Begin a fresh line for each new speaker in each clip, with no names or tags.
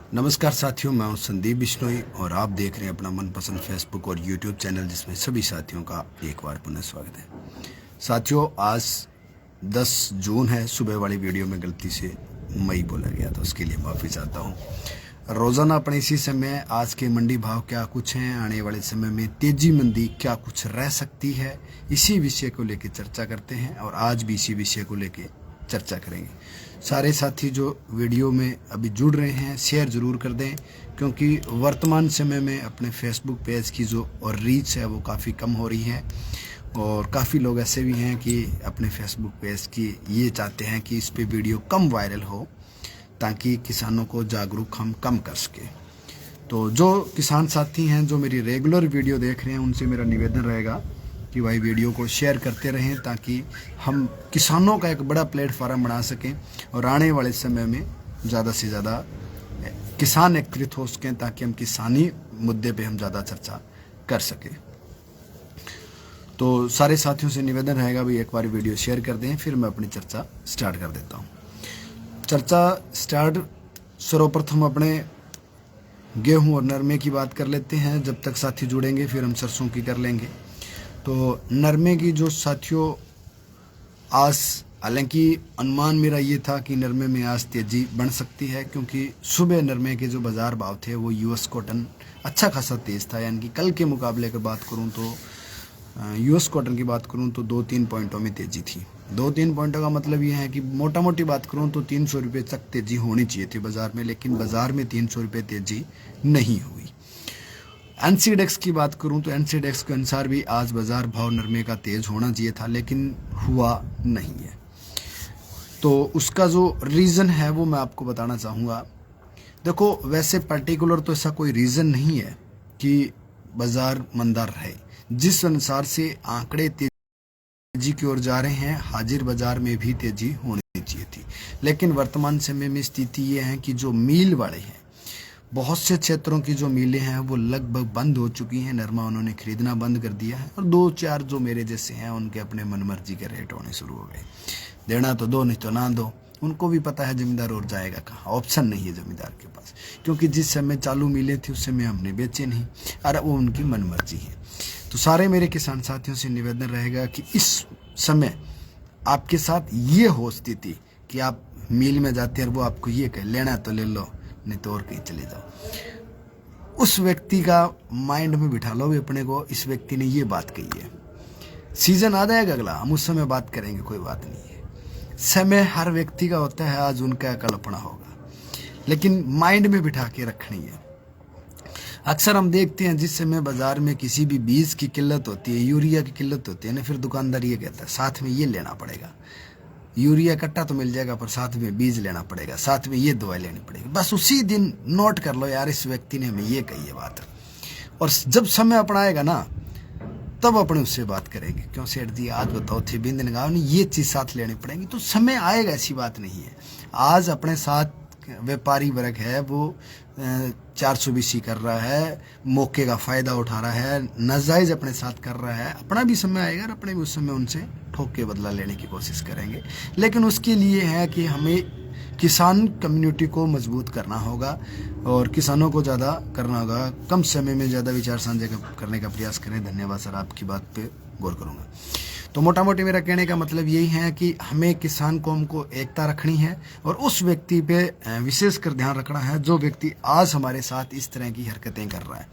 नमस्कार साथियों, मैं हूं संदीप बिश्नोई और आप देख रहे हैं अपना मनपसंद फेसबुक और यूट्यूब चैनल, जिसमें सभी साथियों का एक बार पुनः स्वागत है। साथियों, आज 10 जून है। सुबह वाली वीडियो में गलती से मई बोला गया, तो उसके लिए माफ़ी चाहता हूं। रोज़ाना अपने इसी समय आज के मंडी भाव क्या कुछ हैं, आने वाले समय में तेजी मंदी क्या कुछ रह सकती है, इसी विषय को लेकर चर्चा करते हैं। और आज भी इसी विषय को लेकर चर्चा करेंगे। सारे साथी जो वीडियो में अभी जुड़ रहे हैं, शेयर ज़रूर कर दें, क्योंकि वर्तमान समय में अपने फेसबुक पेज की जो और रीच है वो काफ़ी कम हो रही है। और काफ़ी लोग ऐसे भी हैं कि अपने फेसबुक पेज की ये चाहते हैं कि इस पे वीडियो कम वायरल हो, ताकि किसानों को जागरूक हम कम कर सके। तो जो किसान साथी हैं जो मेरी रेगुलर वीडियो देख रहे हैं, उनसे मेरा निवेदन रहेगा कि भाई वीडियो को शेयर करते रहें, ताकि हम किसानों का एक बड़ा प्लेटफॉर्म बना सकें और आने वाले समय में ज़्यादा से ज़्यादा किसान एकत्रित हो सकें, ताकि हम किसानी मुद्दे पे हम ज़्यादा चर्चा कर सकें। तो सारे साथियों से निवेदन रहेगा भाई एक बार वीडियो शेयर कर दें, फिर मैं अपनी चर्चा स्टार्ट कर देता हूँ। चर्चा स्टार्ट सर्वप्रथम अपने गेहूं और नरमे की बात कर लेते हैं। जब तक साथी जुड़ेंगे फिर हम सरसों की कर लेंगे। तो नरमे की जो साथियों आज, हालांकि अनुमान मेरा ये था कि नरमे में आज तेज़ी बढ़ सकती है, क्योंकि सुबह नरमे के जो बाज़ार भाव थे वो यूएस कॉटन अच्छा खासा तेज़ था। यानी कि कल के मुकाबले की बात करूं तो यूएस कॉटन की बात करूं तो 2-3 पॉइंटों में तेज़ी थी। 2-3 पॉइंटों का मतलब ये है कि मोटा मोटी बात करूं तो 300 रुपये तक तेज़ी होनी चाहिए थी बाज़ार में, लेकिन बाज़ार में 300 रुपये तेज़ी नहीं हुई। एनसीडेक्स की बात करूं तो एनसीडेक्स के अनुसार भी आज बाज़ार भाव नरमे का तेज़ होना चाहिए था, लेकिन हुआ नहीं है। तो उसका जो रीज़न है वो मैं आपको बताना चाहूँगा। देखो, वैसे पर्टिकुलर तो ऐसा कोई रीज़न नहीं है कि बाज़ार मंदा रहे। जिस अनुसार से आंकड़े तेजी की ओर जा रहे हैं, हाजिर बाजार में भी तेजी होनी चाहिए थी। लेकिन वर्तमान समय में स्थिति ये है कि जो मील वाले हैं, बहुत से क्षेत्रों की जो मिलें हैं वो लगभग बंद हो चुकी हैं। नरमा उन्होंने खरीदना बंद कर दिया है, और 2-4 जो मेरे जैसे हैं उनके अपने मनमर्जी के रेट होने शुरू हो गए। देना तो दो, नहीं तो ना दो। उनको भी पता है जमींदार और जाएगा कहाँ, ऑप्शन नहीं है जमींदार के पास, क्योंकि जिस समय चालू मिले थे उस समय हमने बेचे नहीं, और वो उनकी मनमर्जी है। तो सारे मेरे किसान साथियों से निवेदन रहेगा कि इस समय आपके साथ ये हो स्थिति कि आप मिल में जाते हैं और वो आपको ये कहे लेना तो ले लो, नहीं तो और कहीं चले जाओ। उस व्यक्ति का माइंड में बिठा लो भी अपने को, इस व्यक्ति ने ये बात कही है। सीजन आ जाएगा अगला, हम उस समय बात करेंगे, कोई बात नहीं है। समय हर व्यक्ति का होता है, आज उनका कल्पना होगा, लेकिन माइंड में बिठा के रखनी है। अक्सर हम देखते हैं जिस समय बाजार में किसी भी बीज की किल्लत होती है, यूरिया की किल्लत होती है ना, फिर दुकानदार ये कहता है साथ में ये लेना पड़ेगा। यूरिया कट्टा तो मिल जाएगा, पर साथ में बीज लेना पड़ेगा, साथ में ये दवाई लेनी पड़ेगी। बस उसी दिन नोट कर लो यार, इस व्यक्ति ने हमें ये कही है बात। और जब समय अपनाएगा ना, तब अपने उससे बात करेंगे, क्यों सेठ जी आज बताओ थे बिंदन गाँव नहीं, ये चीज़ साथ लेनी पड़ेगी। तो समय आएगा, ऐसी बात नहीं है। आज अपने साथ व्यापारी वर्ग है वो 420 कर रहा है, मौके का फ़ायदा उठा रहा है, नाजायज़ अपने साथ कर रहा है। अपना भी समय आएगा और अपने भी उस समय उनसे ठोक के बदला लेने की कोशिश करेंगे। लेकिन उसके लिए है कि हमें किसान कम्युनिटी को मजबूत करना होगा और किसानों को ज़्यादा करना होगा। कम समय में ज़्यादा विचार साझा करने का प्रयास करें। धन्यवाद सर, आपकी बात पे गौर करूँगा। तो मोटा मोटी मेरा कहने का मतलब यही है कि हमें किसान कौम को एकता रखनी है और उस व्यक्ति पे विशेष कर ध्यान रखना है जो व्यक्ति आज हमारे साथ इस तरह की हरकतें कर रहा है।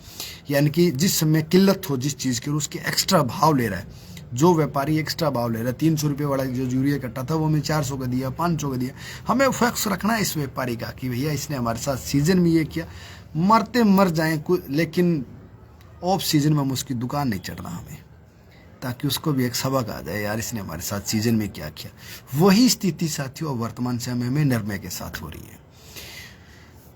यानी कि जिस समय किल्लत हो जिस चीज़ की, उसके एक्स्ट्रा भाव ले रहा है। जो व्यापारी एक्स्ट्रा भाव ले रहा है, 300 रुपये वाला जो यूरिया कट्टा था वो हमें 400 का दिया, 500 का दिया। हमें फैक्स रखना है इस व्यापारी का कि भैया इसने हमारे साथ सीजन में ये किया, मरते मर जाएं, लेकिन ऑफ सीजन में हम उसकी दुकान नहीं चढ़ना हमें, ताकि उसको भी एक सबक आ जाए यार इसने हमारे साथ सीजन में क्या किया। वही स्थिति साथियों वर्तमान समय में नरमे के साथ हो रही है।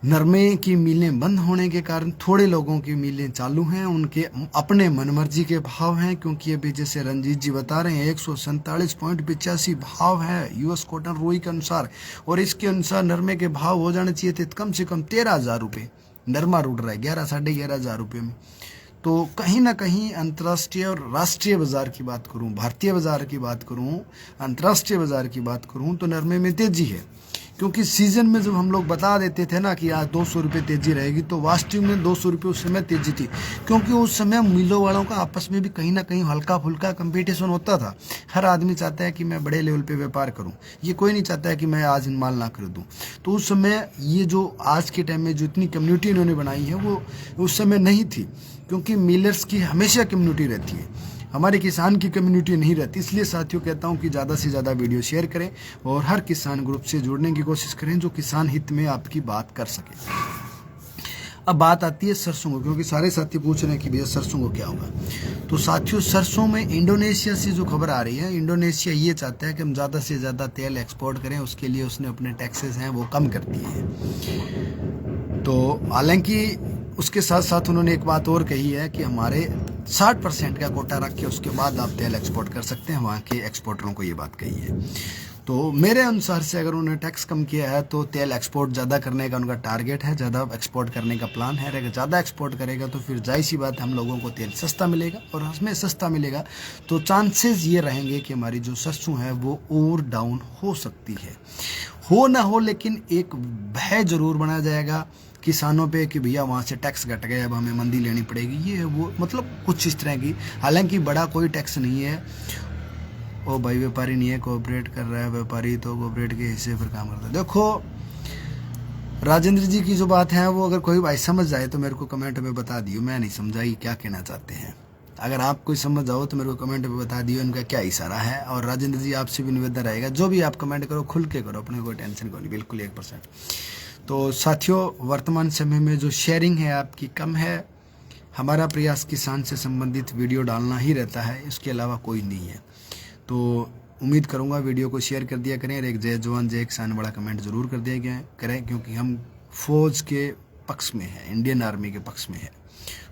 नरमे की मिलें बंद होने के कारण थोड़े लोगों की मिलें चालू हैं, उनके अपने मनमर्जी के भाव हैं। क्योंकि अभी जैसे रंजीत जी बता रहे हैं 147.85 भाव है यूएस कॉटन रोई के अनुसार, और इसके अनुसार नरमे के भाव हो जाने चाहिए थे कम से कम 13,000 रुपये। नरमा उड़ रहा है 11-11,500 रुपये में। तो कहीं ना कहीं अंतर्राष्ट्रीय और राष्ट्रीय बाजार की बात करूं, भारतीय बाजार की बात करूं, अंतर्राष्ट्रीय बाजार की बात करूं, तो नरमे में तेजी है। क्योंकि सीजन में जब हम लोग बता देते थे ना कि आज 200 रुपये तेजी रहेगी, तो वास्तव में 200 रुपये उस समय तेजी थी, क्योंकि उस समय मिलों वालों का आपस में भी कहीं ना कहीं हल्का फुल्का कंपटीशन होता था। हर आदमी चाहता है कि मैं बड़े लेवल पे व्यापार करूं, ये कोई नहीं चाहता है कि मैं आज माल ना खरीदूं। तो उस समय ये जो आज के टाइम में जो इतनी कम्युनिटी इन्होंने बनाई है वो उस समय नहीं थी, क्योंकि मिलर्स की हमेशा कम्युनिटी रहती है, हमारे किसान की कम्युनिटी नहीं रहती। इसलिए साथियों कहता हूं कि ज़्यादा से ज़्यादा वीडियो शेयर करें और हर किसान ग्रुप से जुड़ने की कोशिश करें जो किसान हित में आपकी बात कर सके। अब बात आती है सरसों को, क्योंकि सारे साथी पूछ रहे हैं कि भैया सरसों को क्या होगा। तो साथियों सरसों में इंडोनेशिया से जो खबर आ रही है, इंडोनेशिया ये चाहता है कि हम ज़्यादा से ज़्यादा तेल एक्सपोर्ट करें, उसके लिए उसने अपने टैक्सेस हैं वो कम कर दिए हैं। तो हालांकि उसके साथ साथ उन्होंने एक बात और कही है कि हमारे 60% का कोटा रख के उसके बाद आप तेल एक्सपोर्ट कर सकते हैं, वहाँ के एक्सपोर्टरों को ये बात कही है। तो मेरे अनुसार से अगर उन्होंने टैक्स कम किया है तो तेल एक्सपोर्ट ज़्यादा करने का उनका टारगेट है, ज़्यादा एक्सपोर्ट करने का प्लान है। अगर ज़्यादा एक्सपोर्ट करेगा तो फिर जाहिर सी बात है हम लोगों को तेल सस्ता मिलेगा, और हमें सस्ता मिलेगा तो चांसेस ये रहेंगे कि हमारी जो सरसों है वो और डाउन हो सकती है। हो ना हो, लेकिन एक भय ज़रूर बनाया जाएगा किसानों पे कि भैया वहाँ से टैक्स घट गया, अब हमें मंदी लेनी पड़ेगी, ये वो मतलब कुछ इस तरह की। हालांकि बड़ा कोई टैक्स नहीं है, ओ भाई व्यापारी नहीं है, कोऑपरेट कर रहा है व्यापारी, तो कोऑपरेट के हिस्से पर काम करता है। देखो राजेंद्र जी की जो बात है वो अगर कोई भाई समझ जाए तो मेरे को कमेंट में बता दियो, मैं नहीं समझा ये क्या कहना चाहते हैं। अगर आप कोई समझ जाओ तो मेरे को कमेंट में बता दियो इनका क्या इशारा है। और राजेंद्र जी आपसे भी निवेदन रहेगा, जो भी आप कमेंट करो खुल के करो, अपने कोई टेंशन को नहीं, बिल्कुल 1%। तो साथियों वर्तमान समय में जो शेयरिंग है आपकी कम है। हमारा प्रयास किसान से संबंधित वीडियो डालना ही रहता है, इसके अलावा कोई नहीं है। तो उम्मीद करूंगा वीडियो को शेयर कर दिया करें और एक जय जवान जय किसान बड़ा कमेंट जरूर कर दिया करें, क्योंकि हम फौज के पक्ष में हैं, इंडियन आर्मी के पक्ष में है,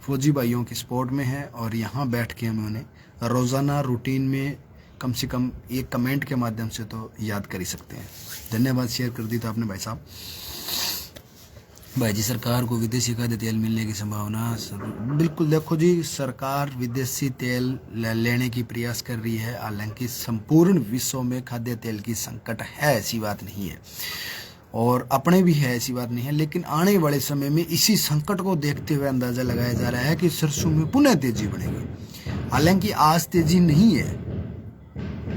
फौजी भाइयों की सपोर्ट में है। और यहाँ बैठ के हम उन्हें रोज़ाना रूटीन में कम से कम एक कमेंट के माध्यम से तो याद कर ही सकते हैं। धन्यवाद, शेयर कर दी था आपने भाई साहब। भाई जी सरकार को विदेशी खाद्य तेल मिलने की संभावना, बिल्कुल देखो जी सरकार विदेशी तेल लेने की प्रयास कर रही है। हालांकि संपूर्ण विश्व में खाद्य तेल की संकट है, ऐसी बात नहीं है, और अपने भी है, ऐसी बात नहीं है। लेकिन आने वाले समय में इसी संकट को देखते हुए अंदाजा लगाया जा रहा है कि सरसों में पुनः तेजी बढ़ेगी। हालांकि आज तेजी नहीं है,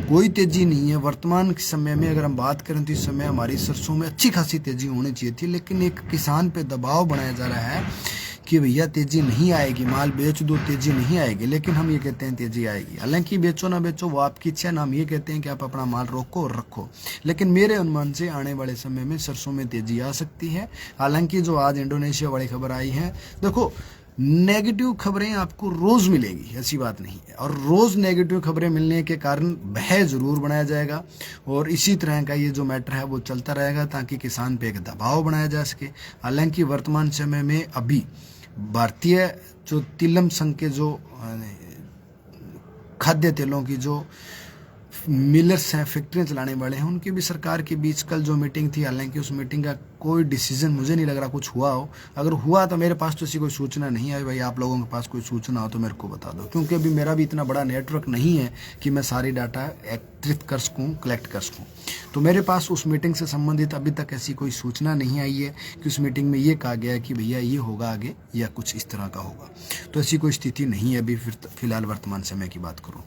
कोई तेजी नहीं है। वर्तमान के समय में अगर हम बात करें तो इस समय हमारी सरसों में अच्छी खासी तेजी होनी चाहिए थी, लेकिन एक किसान पे दबाव बनाया जा रहा है कि भैया तेजी नहीं आएगी, माल बेच दो, तेजी नहीं आएगी। लेकिन हम ये कहते हैं तेजी आएगी। हालांकि बेचो ना बेचो वो आपकी इच्छा, ना हम ये कहते हैं कि आप अपना माल रोको और रखो। लेकिन मेरे अनुमान से आने वाले समय में सरसों में तेजी आ सकती है। हालांकि जो आज इंडोनेशिया वाली खबर आई है, देखो नेगेटिव खबरें आपको रोज मिलेगी, ऐसी बात नहीं है, और रोज नेगेटिव खबरें मिलने के कारण भय जरूर बनाया जाएगा। और इसी तरह का ये जो मैटर है वो चलता रहेगा ताकि किसान पे एक दबाव बनाया जा सके। हालांकि वर्तमान समय में अभी भारतीय जो तिलम संघ के जो खाद्य तेलों की जो मिलर्स हैं, फैक्ट्रियाँ चलाने वाले हैं, उनकी भी सरकार के बीच कल जो मीटिंग थी, हालांकि उस मीटिंग का कोई डिसीजन मुझे नहीं लग रहा कुछ हुआ हो। अगर हुआ तो मेरे पास तो ऐसी कोई सूचना नहीं है। भाई आप लोगों के पास कोई सूचना हो तो मेरे को बता दो, क्योंकि अभी मेरा भी इतना बड़ा नेटवर्क नहीं है कि मैं सारी डाटा एकत्रित कर सकूँ, कलेक्ट कर सकूँ। तो मेरे पास उस मीटिंग से संबंधित अभी तक ऐसी कोई सूचना नहीं आई है कि उस मीटिंग में ये कहा गया है कि भैया ये होगा आगे या कुछ इस तरह का होगा। तो ऐसी कोई स्थिति नहीं है अभी फिलहाल वर्तमान समय की बात करूँ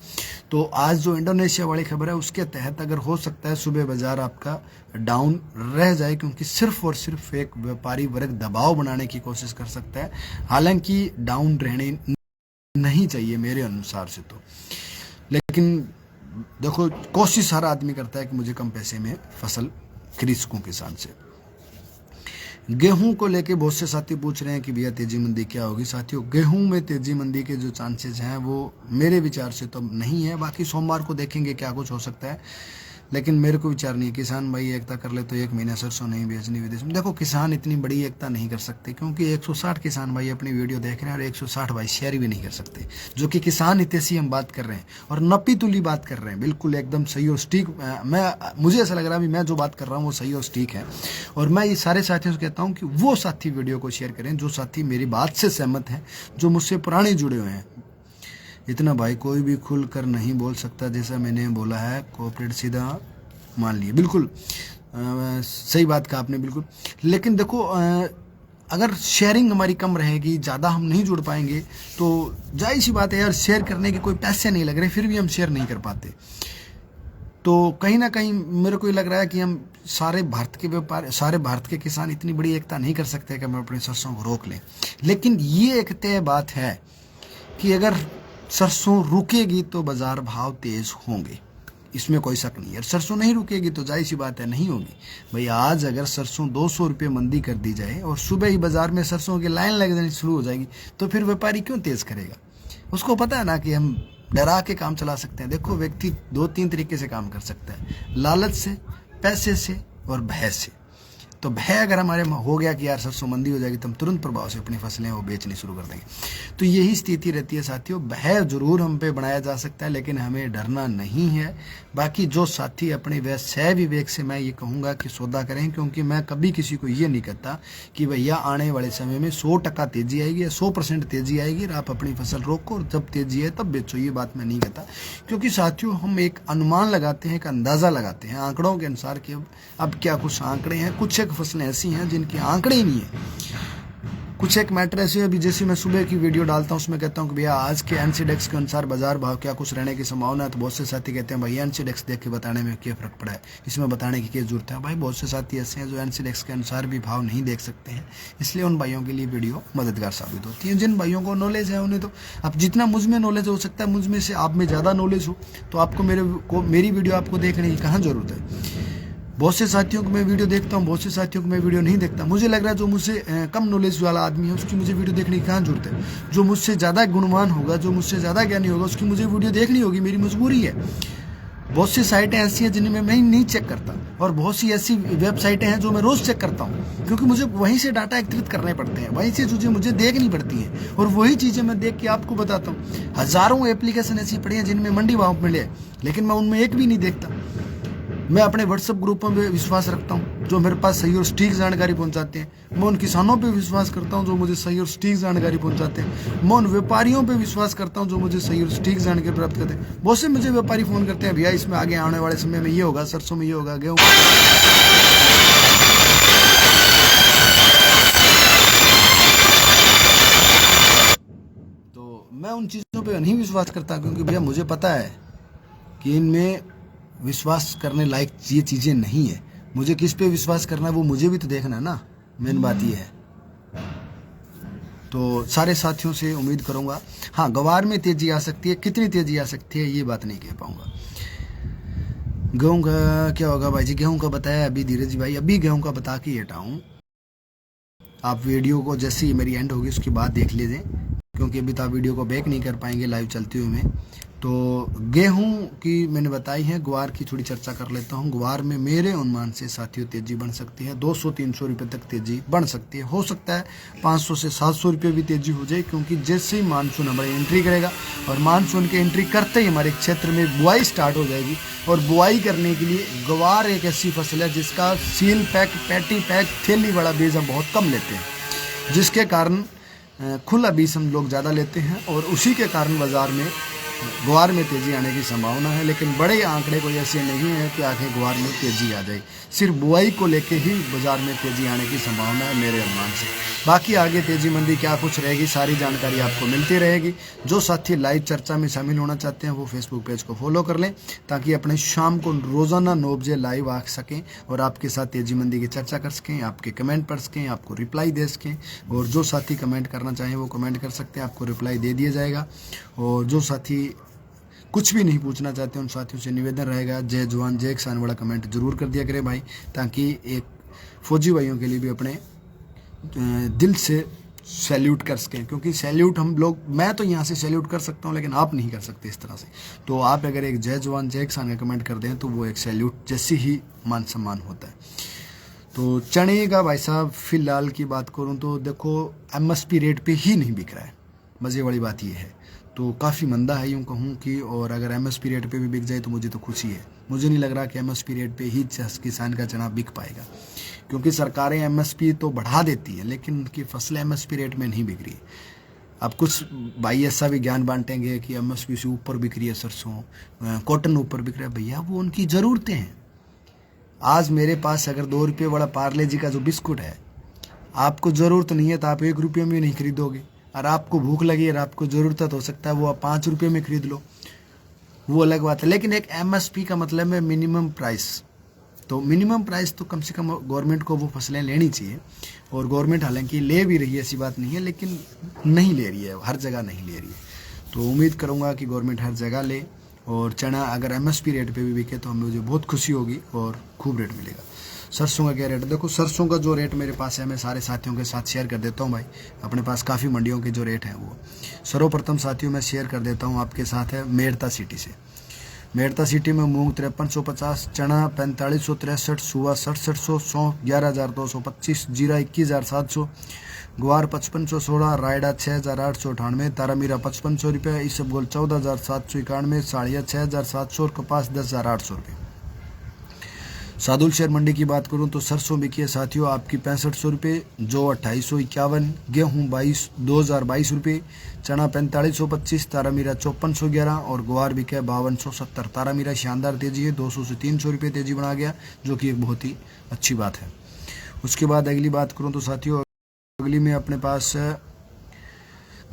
तो। आज जो इंडोनेशिया वाली खबर है उसके तहत अगर हो सकता है सुबह बाजार आपका डाउन रह जाए, क्योंकि सिर्फ और सिर्फ एक व्यापारी वर्ग दबाव बनाने की कोशिश कर सकता है। हालांकि डाउन रहने नहीं चाहिए मेरे अनुसार से तो, लेकिन देखो कोशिश हर आदमी करता है कि मुझे कम पैसे में फसल खरीद सकूं किसान से। गेहूं को लेके बहुत से साथी पूछ रहे हैं कि भैया तेजी मंदी क्या होगी। साथियों गेहूं में तेजी मंदी के जो चांसेस हैं वो मेरे विचार से तो नहीं है। बाकी सोमवार को देखेंगे क्या कुछ हो सकता है, लेकिन मेरे को विचार नहीं है। किसान भाई एकता कर ले तो 1 महीना सरसों नहीं बेचनी विदेश में। देखो किसान इतनी बड़ी एकता नहीं कर सकते, क्योंकि 160 किसान भाई अपनी वीडियो देख रहे हैं और 160 भाई शेयर भी नहीं कर सकते, जो कि किसान हितैषी हम बात कर रहे हैं और नपी तुली बात कर रहे हैं, बिल्कुल एकदम सही और सटीक। मुझे ऐसा लग रहा है मैं जो बात कर रहा हूँ वो सही और सटीक है। और मैं ये सारे साथियों से कहता हूँ कि वो साथी वीडियो को शेयर करें जो साथी मेरी बात से सहमत हैं, जो मुझसे पुराने जुड़े हुए हैं। इतना भाई कोई भी खुल कर नहीं बोल सकता जैसा मैंने बोला है, कोऑपरेट सीधा मान लिए, बिल्कुल। सही बात कहा आपने बिल्कुल। लेकिन देखो अगर शेयरिंग हमारी कम रहेगी, ज़्यादा हम नहीं जुड़ पाएंगे, तो जाहिर सी बात है यार, शेयर करने के कोई पैसे नहीं लग रहे, फिर भी हम शेयर नहीं कर पाते। तो कहीं ना कहीं मेरे को ये लग रहा है कि हम सारे भारत के व्यापार, सारे भारत के किसान इतनी बड़ी एकता नहीं कर सकते कि हम अपनी सरसों को रोक लें। लेकिन ये एक तय बात है कि अगर सरसों रुकेगी तो बाजार भाव तेज होंगे, इसमें कोई शक नहीं है। सरसों नहीं रुकेगी तो जाहिर सी बात है नहीं होगी। भाई आज अगर सरसों 200 रुपये मंदी कर दी जाए और सुबह ही बाजार में सरसों की लाइन लग जानी शुरू हो जाएगी, तो फिर व्यापारी क्यों तेज करेगा? उसको पता है ना कि हम डरा के काम चला सकते हैं। देखो व्यक्ति 2-3 तरीके से काम कर सकता है, लालच से, पैसे से और भय से। तो भय अगर हमारे हो गया कि यार सरसों मंदी हो जाएगी, तो हम तुरंत प्रभाव से अपनी फसलें वो बेचनी शुरू कर देंगे। तो यही स्थिति रहती है साथियों। भय जरूर हम पे बनाया जा सकता है, लेकिन हमें डरना नहीं है। बाकी जो साथी अपने व्यवसाय विवेक से, मैं ये कहूँगा कि सौदा करें, क्योंकि मैं कभी किसी को ये नहीं कहता कि भैया आने वाले समय में 100% तेजी आएगी या 100% तेजी आएगी और आप अपनी फसल रोको और जब तेजी आए तब बेचो। ये बात मैं नहीं कहता, क्योंकि साथियों हम एक अनुमान लगाते हैं, एक अंदाज़ा लगाते हैं आंकड़ों के अनुसार कि अब क्या कुछ आंकड़े हैं। कुछ एक फसलें ऐसी हैं जिनके आंकड़े ही नहीं है। कुछ एक मैटर ऐसे अभी जैसे मैं सुबह की वीडियो डालता हूँ उसमें कहता हूँ कि भैया आज के एनसीडेक्स के अनुसार बाजार भाव क्या कुछ रहने की संभावना है, तो बहुत से साथी कहते हैं भैया एनसीडेक्स देख के बताने में क्या फर्क पड़ा है, इसमें बताने की क्या जरूरत है। भाई बहुत से साथी ऐसे हैं जो एनसीडेक्स के अनुसार भी भाव नहीं देख सकते हैं, इसलिए उन भाइयों के लिए वीडियो मददगार साबित होती है। जिन भाइयों को नॉलेज है उन्हें, तो अब जितना मुझ में नॉलेज हो सकता है, मुझ में से आप में ज़्यादा नॉलेज हो, तो आपको मेरी वीडियो आपको देखने की कहाँ जरूरत है। बहुत से साथियों को मैं वीडियो देखता हूँ, बहुत से साथियों को मैं वीडियो नहीं देखता। मुझे लग रहा है जो मुझसे कम नॉलेज वाला आदमी है उसकी मुझे वीडियो देखने की कहाँ जरूरत है। जो मुझसे ज़्यादा गुणवान होगा, जो मुझसे ज़्यादा ज्ञानी होगा, उसकी मुझे वीडियो देखनी होगी, मेरी मजबूरी है। बहुत सी साइटें ऐसी हैं जिनमें मैं नहीं चेक करता, और बहुत सी ऐसी वेबसाइटें हैं जो मैं रोज़ चेक करता हूँ, क्योंकि मुझे वहीं से डाटा एकत्रित करने पड़ते हैं, वहीं से चीज़ें मुझे देखनी पड़ती हैं, और वही चीज़ें मैं देख के आपको बताता हूँ। हज़ारों एप्लीकेशन ऐसी पड़ी हैं जिनमें मंडी भाव मिले, लेकिन मैं उनमें एक भी नहीं देखता। मैं अपने व्हाट्सएप ग्रुपों में विश्वास रखता हूँ जो मेरे पास सही और सटीक जानकारी पहुँचाते हैं। मैं उन किसानों पे विश्वास करता हूँ जो मुझे सही और सटीक जानकारी पहुँचाते हैं। मैं उन व्यापारियों पे विश्वास करता हूँ जो मुझे सही और सटीक जानकारी प्राप्त करते हैं। बहुत से मुझे व्यापारी फ़ोन करते हैं, भैया इसमें आगे आने वाले समय में ये होगा, सरसों में ये होगा, गेहूँ। तो मैं उन चीज़ों पर नहीं विश्वास करता, क्योंकि भैया मुझे पता है कि इनमें विश्वास करने लायक ये चीज़ें नहीं है। मुझे किस पे विश्वास करना है वो मुझे भी तो देखना है ना, मेन बात ये है। तो सारे साथियों से उम्मीद करूंगा, हाँ गवार में तेजी आ सकती है, कितनी तेजी आ सकती है ये बात नहीं कह पाऊंगा। गेहूं का क्या होगा भाई जी? गेहूं का बताया अभी धीरज भाई, अभी गेहूं का बता के हटाऊं। आप वीडियो को जैसे ही मेरी एंड होगी उसके बाद देख लीजिए, क्योंकि अभी तो आप वीडियो को बैक नहीं कर पाएंगे लाइव चलते हुए में। तो गेहूं की मैंने बताई है, ग्वार की थोड़ी चर्चा कर लेता हूं। ग्वार में मेरे अनुमान से साथियों तेजी बढ़ सकती है, 200-300 रुपये तक तेजी बढ़ सकती है। हो सकता है 500 से 700 रुपये भी तेजी हो जाए, क्योंकि जैसे ही मानसून हमारी एंट्री करेगा, और मानसून की एंट्री करते ही हमारे क्षेत्र में बुआई स्टार्ट हो जाएगी। और बुआई करने के लिए ग्वार एक ऐसी फसल है जिसका सील पैक, पैटी पैक, थैली बड़ा बीज हम बहुत कम लेते हैं, जिसके कारण खुला बीज हम लोग ज़्यादा लेते हैं, और उसी के कारण बाज़ार में ग्वार में तेज़ी आने की संभावना है। लेकिन बड़े आंकड़े कोई ऐसे नहीं है कि आखिर ग्वार में तेज़ी आ जाए, सिर्फ बुआई को लेके ही बाज़ार में तेज़ी आने की संभावना है मेरे अनुमान से। बाकी आगे तेज़ी मंदी क्या कुछ रहेगी, सारी जानकारी आपको मिलती रहेगी। जो साथी लाइव चर्चा में शामिल होना चाहते हैं वो फेसबुक पेज को फॉलो कर लें, ताकि अपने शाम को रोज़ाना 9 बजे लाइव आ सकें और आपके साथ तेज़ी मंदी की चर्चा कर सकें, आपके कमेंट पढ़ सकें, आपको रिप्लाई दे सकें। और जो साथी कमेंट करना चाहें वो कमेंट कर सकते हैं, आपको रिप्लाई दे दिया जाएगा। और जो साथी कुछ भी नहीं पूछना चाहते उन साथियों से निवेदन रहेगा, जय जवान जय किसान वाला कमेंट जरूर कर दिया करें भाई, ताकि एक फौजी भाइयों के लिए भी अपने दिल से सैल्यूट कर सकें। क्योंकि सैल्यूट हम लोग, मैं तो यहाँ से सैल्यूट कर सकता हूँ, लेकिन आप नहीं कर सकते इस तरह से। तो आप अगर एक जय जवान जय किसान का कमेंट कर दें तो वो एक सैल्यूट जैसी ही मान सम्मान होता है। तो चने का भाई साहब फिलहाल की बात करूँ तो देखो MSP रेट पे ही नहीं बिक रहा है, मज़े वाली बात ये है। तो काफ़ी मंदा है यूँ कहूँ कि, और अगर MSP रेट पे भी बिक जाए तो मुझे तो खुशी है। मुझे नहीं लग रहा कि MSP रेट पे ही किसान का चना बिक पाएगा, क्योंकि सरकारें MSP तो बढ़ा देती है लेकिन उनकी फसलें MSP रेट में नहीं बिक रही। अब कुछ भाई ऐसा भी ज्ञान बांटेंगे कि MSP से ऊपर बिक रही है सरसों, कॉटन ऊपर बिक रहा है। भैया वो उनकी ज़रूरतें हैं। आज मेरे पास अगर 2 रुपये वाला पार्ले जी का जो बिस्कुट है, आपको ज़रूरत नहीं है तो आप 1 रुपये में नहीं खरीदोगे, और आपको भूख लगी और आपको ज़रूरत है तो हो सकता है वो आप 5 रुपये में खरीद लो, वो अलग बात है। लेकिन एक MSP का मतलब है मिनिमम प्राइस। तो मिनिमम प्राइस तो कम से कम गवर्नमेंट को वो फसलें लेनी चाहिए, और गवर्नमेंट हालांकि ले भी रही है, ऐसी बात नहीं है, लेकिन नहीं ले रही है, हर जगह नहीं ले रही है। तो उम्मीद करूँगा कि गवर्नमेंट हर जगह ले, और चना अगर MSP रेट पे भी बिके तो हमें मुझे बहुत खुशी होगी और खूब रेट मिलेगा। सरसों का क्या रेट है? देखो सरसों का जो रेट मेरे पास है मैं सारे साथियों के साथ शेयर कर देता हूँ भाई। अपने पास काफ़ी मंडियों के जो रेट हैं वो सर्वप्रथम साथियों मैं शेयर कर देता हूँ आपके साथ है मेड़ता सिटी से। मेड़ता सिटी में मूंग 5350, चना 4563, सुआ 6700, सौंफ 11225, जीरा 21700, ग्वार 5516, रायडा 6898, तारामीरा 5500 रुपये, इसबगोल 14791, साड़िया 6700 और कपास 10800 रुपये। सादुल शहर मंडी की बात करूं तो सरसों बिकी है साथियों आपकी 6500 रुपये, जो 2851, गेहूं 2022 रुपये, चना 4525, तारामीरा 5411 और ग्वार बिका है 5270। तारामीरा शानदार तेजी है, 200 से 300 रुपये तेजी बना गया, जो कि एक बहुत ही अच्छी बात है। उसके बाद अगली बात करूँ तो साथियों अगली में अपने पास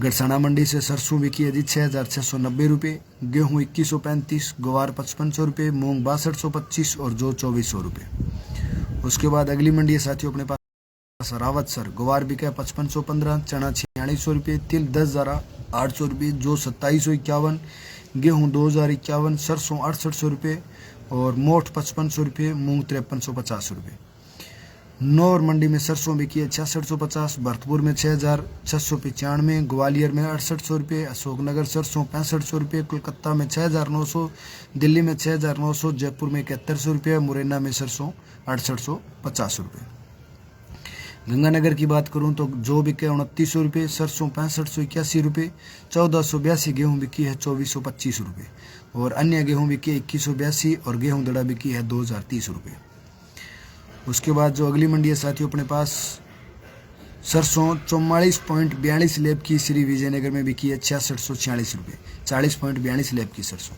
गड़साना मंडी से सरसों बिकी है जी 6690 रुपये, गेहूँ 2135, ग्वार 5500 रुपये, मूंग 6225 और जो 2400 रुपये। उसके बाद अगली मंडी है साथियों अपने पास रावतसर, ग्वार बिका है 5515, चना 4600 रुपये, तिल 10800 रुपये, जो 2751, गेहूँ 2051, सरसों 6800 रुपये और मोठ 5500 रुपये, मूंग 5350 रुपये। नौर मंडी में सरसों बिकी है 6650, भरतपुर में 6695, ग्वालियर में 6800 रुपये, अशोकनगर सरसों 6500 रुपये, कोलकाता में 6900, दिल्ली में 6900, जयपुर में 7100 रुपये, मुरैना में सरसों 6850 रुपये। गंगानगर की बात करूं तो जो बिके 2900 रुपये, सरसों 6581 रुपये, 1482 गेहूँ बिकी है 2425 रुपये और अन्य गेहूँ बिकी 2182 और गेहूँ दड़ा बिकी है 2030 रुपये। उसके बाद जो अगली मंडी है साथियों अपने पास सरसों 44.42 लेब की श्री विजयनगर में बिकी है 6646 रुपये, 40.42 लेब की सरसों।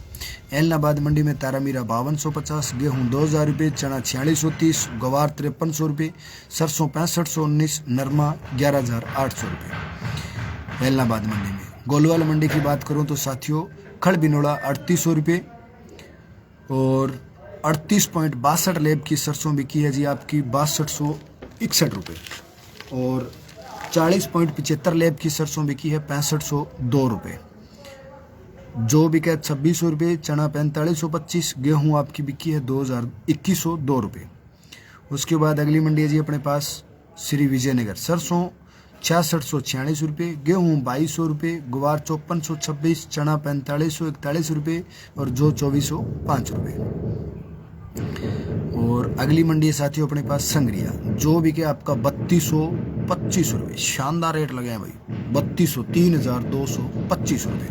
एलनाबाद मंडी में तारामीरा 5250, गेहूँ 2000 रुपये, चना 4630, गवार 5300 रुपये, सरसों 6519, नरमा 11800 रुपये एलनाबाद मंडी में। गोलवाल मंडी की बात करूँ तो साथियों खड़ बिनोड़ा 3800 रुपये और 38.62 लेब की सरसों बिकी है जी आपकी 6261 रुपये और 40.75 लेब की सरसों बिकी है 6502 रुपये। जो बिका 2600 रुपये, चना 4525, गेहूँ आपकी बिकी है 2102 रुपये। उसके बाद अगली मंडी है जी अपने पास श्री विजयनगर, सरसों 6646 रुपये, गेहूँ 2200 रुपये, ग्वार 5426, चना 4541 रुपये और जो 2405 रुपये। और अगली मंडी है साथियों अपने पास संग्रिया, जो भी के आपका 3225 रुपये, शानदार रेट लगे हैं भाई, 32,3225 रुपये।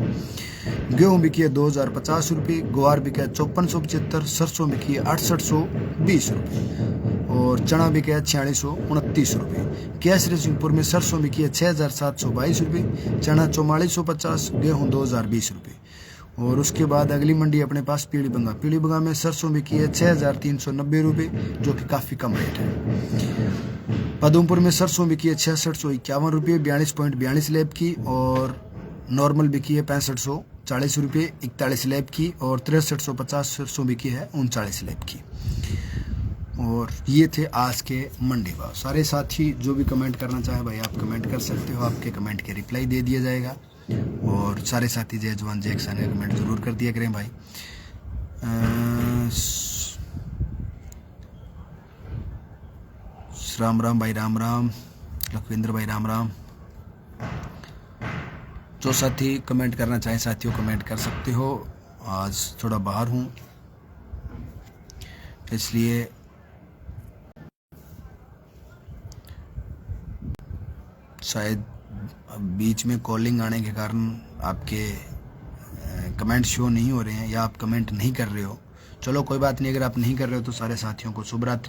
गेहूँ बिकी है 2050 रुपये, ग्वार बिका है 5475, सरसों बिकी है 6820 रुपये और चना बिका है 4629 रुपये। केसरी सिंहपुर में सरसों बिकी है 6722 रुपये, चना 4450, गेहूँ 2020 रुपये। और उसके बाद अगली मंडी अपने पास पीलीबंगा में सरसों बिकी है 6390 रुपये, जो कि काफ़ी कम रेट है। पदमपुर में सरसों बिकी है 6651 रुपये, 42.42 लेब की और नॉर्मल बिकी है 6540 रुपये 41 लेब की और 6350 सरसों बिकी है 39 लेब की। और ये थे आज के मंडी भाव। सारे साथी जो भी कमेंट करना चाहे भाई आप कमेंट कर सकते हो, आपके कमेंट के रिप्लाई दे दिया जाएगा। और सारे साथी जय जवान जय किसान कमेंट जरूर कर दिया करें भाई। राम राम भाई, राम राम लखविंद्र भाई, राम राम। जो साथी कमेंट करना चाहे साथियों कमेंट कर सकते हो। आज थोड़ा बाहर हूँ इसलिए शायद बीच में कॉलिंग आने के कारण आपके कमेंट शो नहीं हो रहे हैं या आप कमेंट नहीं कर रहे हो। चलो कोई बात नहीं, अगर आप नहीं कर रहे हो तो सारे साथियों को शुभ रात्रि।